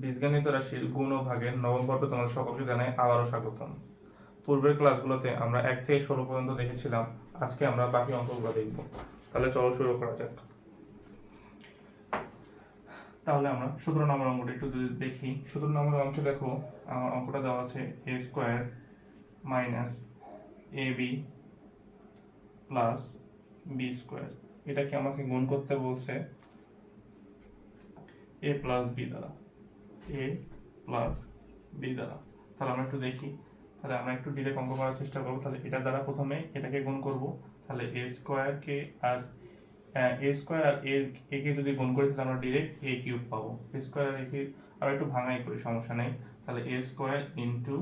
বীজগণিত রাশির গুণ ও ভাগের নবম পর্বে তোমাদের সকলকে জানাই আবারও স্বাগতম। পূর্বের ক্লাসগুলোতে আমরা 1 থেকে 16 পর্যন্ত দেখেছিলাম। আজকে আমরা বাকি অঙ্কগুলো দেখব। তাহলে চলো শুরু করা যাক। তাহলে আমরা 17 নম্বর অঙ্কটা একটু যদি দেখি। 17 নম্বর অঙ্কে দেখো, আমার অঙ্কটা দেওয়া আছে a square minus ab plus b square. এটাকে আমাকে গুণ করতে বলছে a প্লাস b দ্বারা, a প্লাস b দ্বারা। তাহলে আমরা একটু দেখি, তাহলে আমরা একটু ডিরেক্ট অঙ্ক করার চেষ্টা করবো। তাহলে এটা দ্বারা প্রথমে এটাকে গুণ করব। তাহলে a স্কোয়ারকে আর a স্কোয়ার আর a কে যদি গুণ করি তাহলে আমরা ডিরেক্ট a কিউব পাবো। a স্কোয়ার আর a কে আর একটু ভাঙাই করি, সমস্যা নেই। তাহলে a স্কোয়ার ইন্টু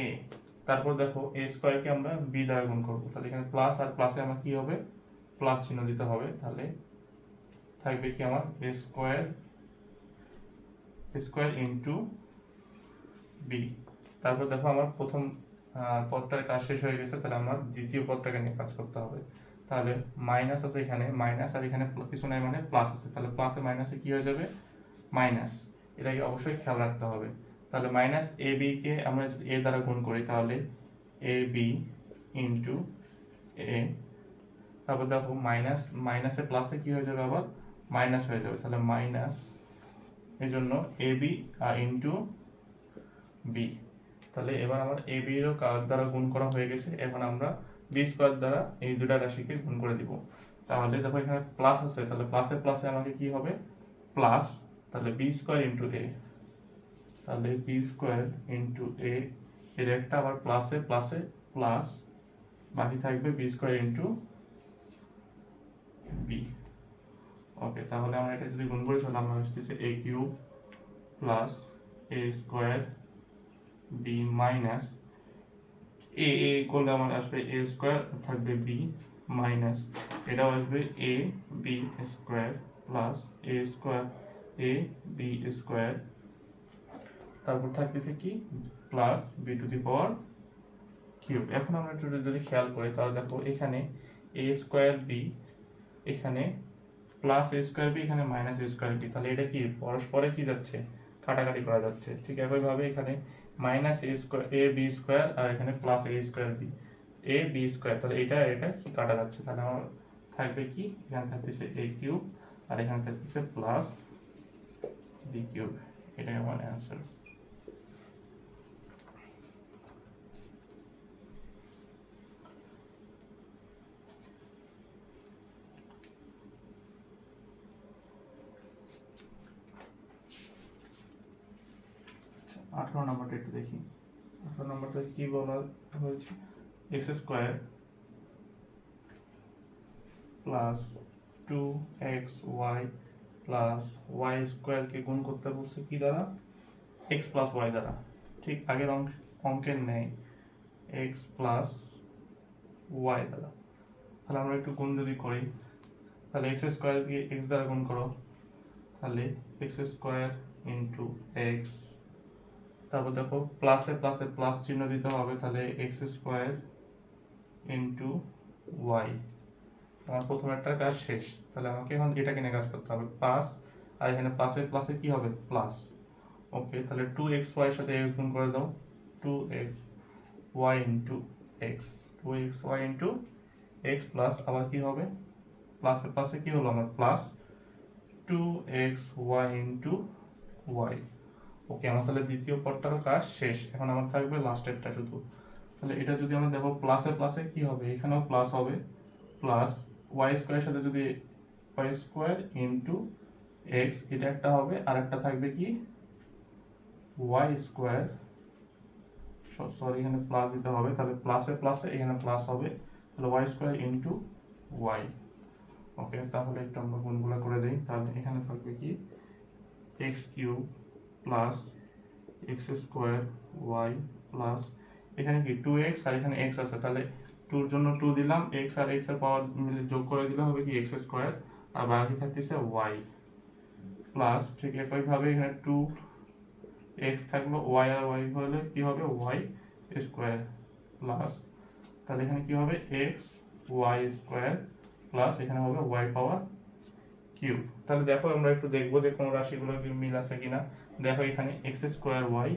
a, তারপর দেখো a স্কোয়ারকে আমরা b দ্বারা গুণ করব। তাহলে এখানে প্লাস আর প্লাসে আমার কি হবে, প্লাস চিহ্ন দিতে হবে। তাহলে থাকবে কি আমার a স্কোয়ার ইন্টু b। তারপর দেখো আমার প্রথম পদটার কাজ শেষ হয়ে গেছে, তাহলে আমার দ্বিতীয় পদটাকে নিয়ে কাজ করতে হবে। তাহলে মাইনাস আছে এখানে, মাইনাস, আর এখানে কিছু নাই মানে প্লাস আছে। তাহলে প্লাসে মাইনাসে কি হয়ে যাবে, মাইনাস। এটাকে অবশ্যই খেয়াল রাখতে হবে। তাহলে মাইনাস এ বি কে আমরা যদি এ দ্বারা গুণ করি তাহলে এ বি ইন্টু এ। তারপর দেখো মাইনাস মাইনাসে প্লাসে কি হয়ে যাবে, আবার মাইনাস হয়ে যাবে। তাহলে মাইনাস, এই জন্য এ বি ইন্টু বি। তাহলে এবার আমার এ বি এরও কাজ দ্বারা গুণ করা হয়ে গেছে। এখন আমরা বি স্কোয়ার দ্বারা এই দুটা রাশিকে গুণ করে দিব। তাহলে দেখো এখানে প্লাস আছে, তাহলে প্লাসে প্লাসে আমাকে কি হবে, প্লাস। তাহলে বি স্কোয়ার ইন্টু এ, তাহলে বি স্কোয়ার ইন্টু এ, এর একটা আবার প্লাসে প্লাসে প্লাস, বাকি থাকবে b square into b. Okay, তাহলে আমরা এটা যদি গুণ করি তাহলে আমরা আসতেছে a cube plus a square b minus a করলে আমার আসবে এ স্কোয়ার, থাকবে বি মাইনাস, এটাও আসবে a b square plus a square a b square, তারপর থাকতেছে কি plus b to the power cube. এখন আমরা একটু যদি খেয়াল করি তাহলে দেখো এখানে এ স্কোয়ার বি, এখানে প্লাস এ স্কোয়ার বি, এখানে মাইনাস এ স্কোয়ার বি। তাহলে এটা কি পরস্পরে কি যাচ্ছে, কাটাকাটি করা যাচ্ছে। ঠিক একইভাবে এখানে minus A square a b square আর এখানে plus a square B, A b square. তাহলে এটা এটা কি কাটা যাচ্ছে। তাহলে আমার থাকবে কি, এখানে থাকতেছে এ কিউব আর এখানে থাকতেছে প্লাস বি কিউব। এটাই আমার অ্যান্সার। আঠারো নম্বরটা একটু দেখি। 18 নম্বরটা কি বলা হয়েছে, x square plus 2xy plus y স্কোয়ারকে গুণ করতে বলছে কি দ্বারা, এক্স প্লাস ওয়াই দ্বারা। ঠিক আগের অঙ্কের নেয় এক্স প্লাস ওয়াই দ্বারা। তাহলে আমরা একটু গুণ যদি করি, তাহলে এক্স স্কোয়ারকে এক্স দ্বারা গুণ করো, তাহলে এক্স স্কোয়ার ইন্টু এক্স। তারপর দেখো প্লাসে প্লাসে প্লাস চিহ্ন দিতে হবে, তাহলে এক্স স্কোয়ার ইন্টু ওয়াই। আমার প্রথম একটা কাজ শেষ। তাহলে আমাকে এখন এটাকে নিয়ে কাজ করতে হবে, প্লাস, আর এখানে প্লাসে প্লাসে কি হবে, প্লাস। ওকে, তাহলে 2xy এর সাথে x গুণ করে দাও, 2xy into x, 2xy into x plus আবার কি হবে, প্লাসে প্লাসে কি হলো আমার প্লাস 2xy ইন্টু ওয়াই। ওকে, আমার তাহলে দ্বিতীয় পদটারও কাজ শেষ। এখন আমার থাকবে লাস্টেরটা শুধু। তাহলে এটা যদি আমরা দেখো প্লাসে প্লাসে কি হবে, এখানেও প্লাস হবে, প্লাস ওয়াই স্কোয়ারের সাথে যদি ওয়াই স্কোয়ার ইন্টু এক্স, এটা একটা হবে, আর একটা থাকবে কি ওয়াই স্কোয়ার, সরি এখানে প্লাস দিতে হবে। তাহলে প্লাসে প্লাসে এখানে প্লাস হবে, তাহলে ওয়াই স্কোয়ার ইন্টু ওয়াই। ওকে, তাহলে একটু আমরা গুণগুলো করে দিই। তাহলে এখানে থাকবে কি x cube plus x square y plus এখানে কি 2x আর এখানে x আছে, তাহলে 2 এর জন্য 2 দিলাম, x আর x এর পাওয়ার মিলে যোগ করে দিলে হবে কি x স্কোয়ার, আর বাকি থাকতেছে y প্লাস। ঠিক একইভাবে এখানে 2x থাকলো, y আর y হলে কি হবে y স্কোয়ার প্লাস, তাহলে এখানে কি হবে x y স্কোয়ার প্লাস এখানে হবে y পাওয়ার কিউব। তাহলে দেখো আমরা একটু দেখবো যে কোন রাশিগুলো কি মিল আছে কিনা। দেখো এখানে এক্স স্কোয়ার ওয়াই,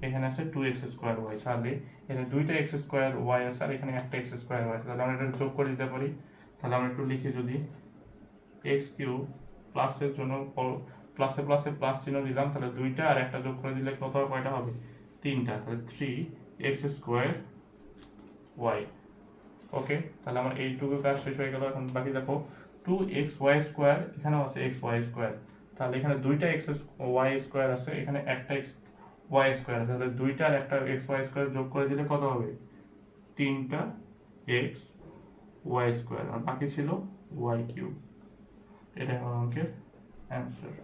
এখানে আছে 2x স্কোয়ার ওয়াই, তাহলে এখানে দুইটা এক্স স্কোয়ার ওয়াই আছে আর এখানে একটা এক্স স্কোয়ার ওয়াই আছে, তাহলে আমরা এটা যোগ করে দিতে পারি। তাহলে আমরা একটু লিখি, যদি এক্স কিউব প্লাসের জন্য প্লাসে প্লাসে প্লাস চিহ্ন দিলাম, তাহলে দুইটা আর একটা যোগ করে দিলে কত কয়টা হবে, তিনটা, তাহলে 3x স্কোয়ার ওয়াই। ওকে, তাহলে আমার এইটুকু কাজ শেষ হয়ে গেল। এখন বাকি দেখো 2xy স্কোয়ার, এখানেও আছে xy স্কোয়ার, তাহলে এখানে দুইটা x y স্কোয়ার আছে, এখানে একটা x y স্কোয়ার, তাহলে দুইটা আর একটা x y স্কোয়ার যোগ করে দিলে কত হবে, তিনটা x y স্কোয়ার, আর বাকি ছিল y কিউব। এটা আমার অঙ্কের অ্যান্সার।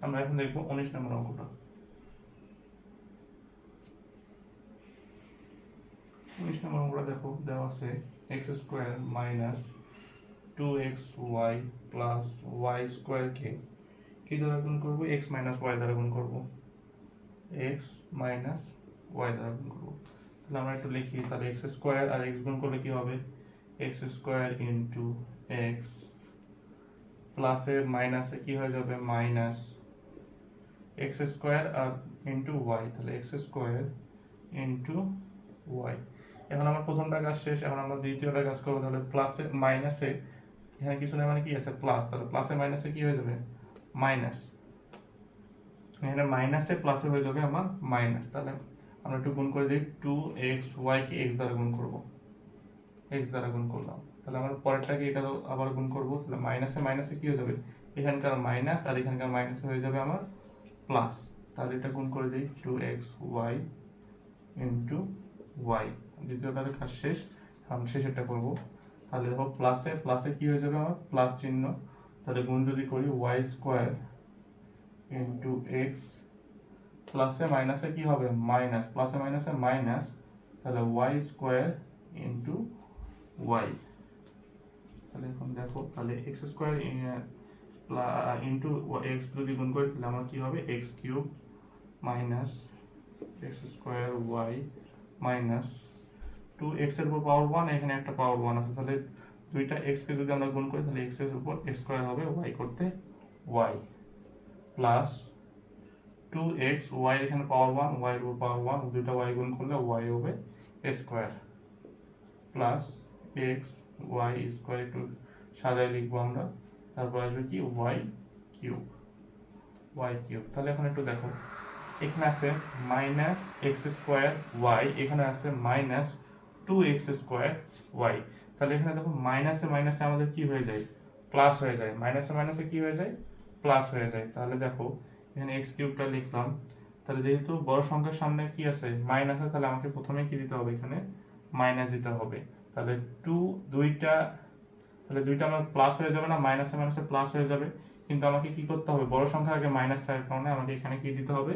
আমরা এখন দেখবো 19 নম্বর অঙ্কটা। 19 নম্বর অঙ্কটা দেখো, দেওয়া আছে x স্কোয়ার মাইনাস 2xy প্লাস y স্কোয়ার কে কি দ্বারা গুণ করবো, x মাইনাস y দ্বারা গুণ করবো, x মাইনাস y দ্বারা গুণ করবো। তাহলে আমরা একটু লিখি, তাহলে x স্কোয়ার আর x গুণ করলে কি হবে, x স্কোয়ার ইন্টু x প্লাসে মাইনাসে কি হয়ে যাবে, মাইনাস x স্কোয়ার আর ইন্টু y, তাহলে x স্কোয়ার ইন্টু y। এখন আমার প্রথমটা কাজ শেষ, এখন আমরা দ্বিতীয়টা কাজ করবো। তাহলে প্লাসে মাইনাসে এখানে কিছু না, মানে কি আছে প্লাস, তাহলে প্লাসে মাইনাসে কি হয়ে যাবে, মাইনাস, এখানে মাইনাসে প্লাসে হয়ে যাবে আমার মাইনাস। তাহলে আমরা একটু গুণ করে দিই, 2xy কে x দ্বারা গুণ করবো, x দ্বারা গুণ করলাম, তাহলে আমরা পরেরটাকে এটা আবার গুণ করবো, তাহলে মাইনাসে মাইনাসে কি হয়ে যাবে, এখানকার মাইনাস আর এখানকার মাইনাস হয়ে যাবে আমার প্লাস, তাহলে এটা গুণ করে দিই 2xy ইন্টু y। দ্বিতীয়টার কাজ শেষ, আমরা শেষেরটা করবো। তাহলে দেখো প্লাসে প্লাসে কি হয়ে যাবে আমার প্লাস চিহ্ন, তাহলে গুণ যদি করি y স্কোয়ার ইন্টু x, প্লাসে মাইনাসে কি হবে মাইনাস, প্লাসে মাইনাসে মাইনাস, তাহলে y স্কোয়ার ইন্টু y। তাহলে এখন দেখো, তাহলে x স্কোয়ার ইন্টু x যদি গুণ করি তাহলে আমার কি হবে, x cube minus x square y minus 2x এর উপর পাওয়ার 1, এখানে একটা পাওয়ার 1 আছে, তাহলে দুইটা x কে যদি আমরা গুণ করি তাহলে x এর উপর x স্কোয়ার হবে, y করতে y প্লাস 2x, y এখানে পাওয়ার 1, y এর উপর পাওয়ার 1, দুইটা y গুণ করলে y হবে square plus x y square, একটু সাজায় লিখবো আমরা, তারপর আসবে কি y কিউব, y কিউব। তাহলে এখন একটু দেখো, এখানে আছে মাইনাস এক্স স্কোয়ার ওয়াই, এখানে আছে মাইনাস 2x স্কোয়ার ওয়াই, তাহলে এখানে দেখো মাইনাসে মাইনাসে আমাদের কি হয়ে যায়, প্লাস হয়ে যায়, মাইনাসে মাইনাসে কি হয়ে যায়, প্লাস হয়ে যায়। তাহলে দেখো এখানে এক্স কিউবটা লিখলাম, তাহলে যেহেতু বড় সংখ্যার সামনে কি আছে মাইনাস আছে, তাহলে আমাকে প্রথমে কি দিতে হবে, এখানে মাইনাস দিতে হবে। তাহলে দুইটা, তাহলে দুইটা আমার প্লাস হয়ে যাবে না, মাইনাসে মাইনাসে প্লাস হয়ে যাবে, কিন্তু আমাকে কি করতে হবে, বড় সংখ্যা আগে মাইনাস থাকার কারণে আমাকে এখানে কি দিতে হবে,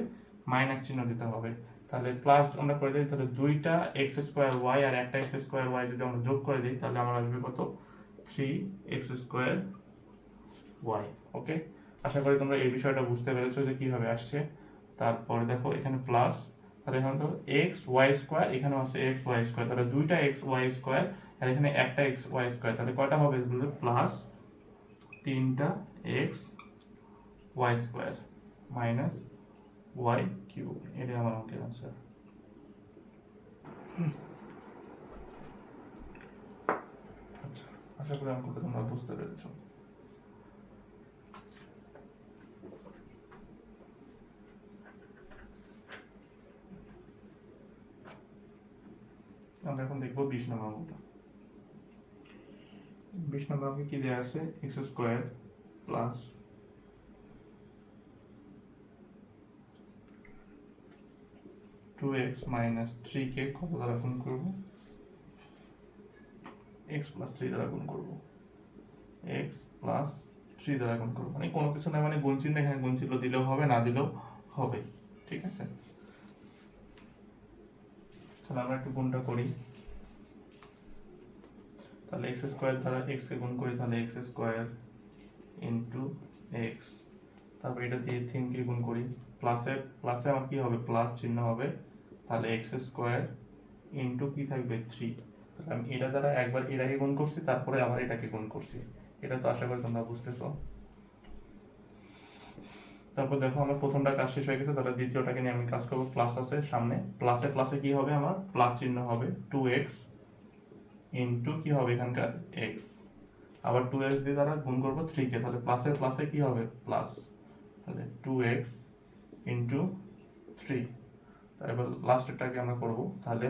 মাইনাস চিহ্ন দিতে হবে। তাহলে প্লাস আমরা করে দিই, তাহলে দুইটা এক্স স্কোয়ার ওয়াই আর একটা এক্স স্কোয়ার ওয়াই যদি আমরা যোগ করে দিই তাহলে আমার আসবে কত, 3x স্কোয়ার ওয়াই। ওকে, আশা করি তোমরা এই বিষয়টা বুঝতে পেরেছো যে কিভাবে আসছে। তারপরে দেখো এখানে প্লাস, তাহলে এখানে তো এক্স ওয়াই স্কোয়ার, এখানেও আছে এক্স ওয়াই স্কোয়ার, তাহলে দুইটা এক্স ওয়াই স্কোয়ার আর এখানে একটা এক্স ওয়াই স্কোয়ার, তাহলে কয়টা হবে, প্লাস তিনটা x y square minus y cube. এটাই আমার অঙ্কের আনসার। আচ্ছা, আশা করি অঙ্কটা তোমরা বুঝতে পেরেছো। আমরা এখন দেখবো 20 নম্বর অঙ্কটা। 20 নম্বর অঙ্কে কি দেওয়া আছে, x square plus 2x minus 3 কে কত দ্বারা গুণ করবো, x প্লাস 3 দ্বারা গুণ করবো, x প্লাস 3 দ্বারা গুণ করবো, মানে কোনো কিছু না, মানে গুণ চিহ্ন এখানে গুণ চিহ্ন দিলেও হবে, না দিলেও হবে, ঠিক আছে। তাহলে আমরা একটু গুণটা করি, তাহলে এক্স স্কোয়ার দ্বারা এক্সকে গুণ করি, তাহলে এক্স স্কোয়ার ইন্টু এক্স, তারপর এটা দিয়ে 3কে গুণ করি, প্লাসে প্লাসে আমার কি হবে, প্লাস চিহ্ন হবে, তাহলে এক্স স্কোয়ার ইন্টু কি থাকবে 3। তাহলে আমি এটা দ্বারা একবার এটাকে গুণ করছি, তারপরে আবার এটাকে গুণ করছি। এটা তো আশা করি তোমরা বুঝতেছো। তারপর দেখো আমার প্রথমটা কাজ শেষ হয়ে গেছে, তাহলে দ্বিতীয়টাকে নিয়ে আমি কাজ করবো। প্লাস আছে সামনে, প্লাসে প্লাসে কি হবে, আমার প্লাস চিহ্ন হবে 2x ইন্টু কি হবে এখানকার x, আবার 2x দিয়ে দ্বারা গুণ করবো 3কে, তাহলে প্লাসে প্লাসে কি হবে প্লাস, তাহলে 2x ইন্টু 3। এবার লাস্টেরটাকে আমরা করব, তাহলে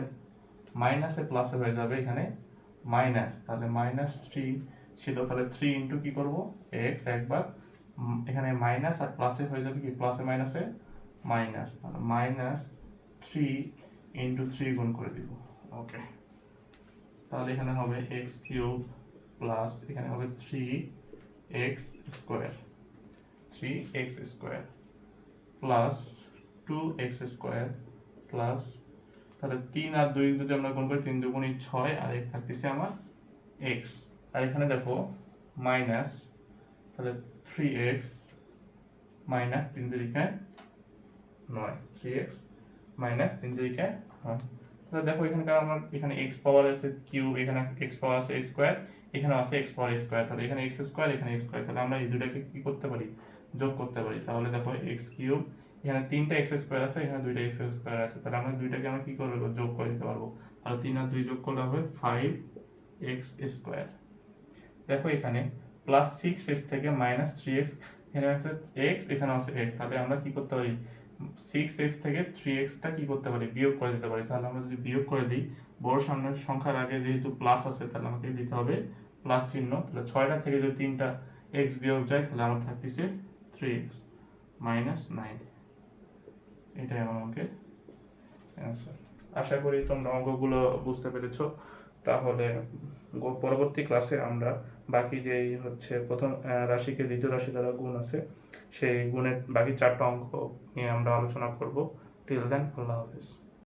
মাইনাসে প্লাসে হয়ে যাবে এখানে মাইনাস, তাহলে -3 ছিল, তাহলে 3 ইন্টু কি করব x একবার, এখানে মাইনাস আর প্লাসে হয়ে যাবে কি প্লাসে মাইনাসে মাইনাস, তাহলে -3 ইন্টু 3 গুণ করে দিব। ওকে, তাহলে এখানে হবে x কিউব প্লাস এখানে হবে 3x square, 3x square plus 2x square plus, তাহলে 3 আর 2 যদি আমরা গুণ করি 3 2 6, আর এক থাকতেছে আমার x, আর এখানে দেখো মাইনাস, তাহলে 3x মাইনাস 3 3 9, 3x মাইনাস 3 3 9। তাহলে দেখো এখানকার আমার এখানে x পাওয়ার আছে কিউব, এখানে x পাওয়ার আছে স্কোয়ার, এখানে আছে x পাওয়ার স্কোয়ার, তাহলে এখানে x স্কোয়ার এখানে x স্কোয়ার, তাহলে আমরা এই দুটাকে কি করতে পারি, যোগ করতে পারি। তাহলে দেখো x কিউব, এখানে 3টা x স্কোয়ার আছে, এখানে 2টা x স্কোয়ার আছে, তাহলে আমরা দুইটাকে আমরা কি করব, যোগ করে দিতে পারবো। তাহলে 3 আর 2 যোগ করলে হবে 5x স্কোয়ার। দেখো এখানে +6x থেকে -3x, এখানে আছে x এখানে আছে x, তাহলে আমরা কি করতে পারি 6x থেকে 3x টা কি করতে পারি, বিয়োগ করে দিতে পারি। তাহলে আমরা যদি বিয়োগ করে দিই, বড় সামনের সংখ্যার আগে যেহেতু প্লাস আছে, তাহলে আমাকে দিতে হবে প্লাস চিহ্ন, তাহলে 6টা থেকে যদি 3টা x বিয়োগ যায়, তাহলে আমার থাকতেছে 3x -9। এটাই আমার অঙ্কের অ্যান্সার। আশা করি তোমরা অঙ্কগুলো বুঝতে পেরেছো। তাহলে পরবর্তী ক্লাসে আমরা বাকি যেই হচ্ছে প্রথম রাশিকে দ্বিতীয় রাশি দ্বারা গুণ আছে, সেই গুণের বাকি 4টা অঙ্ক নিয়ে আমরা আলোচনা করব। টিল দেন, আল্লাহ হাফেজ।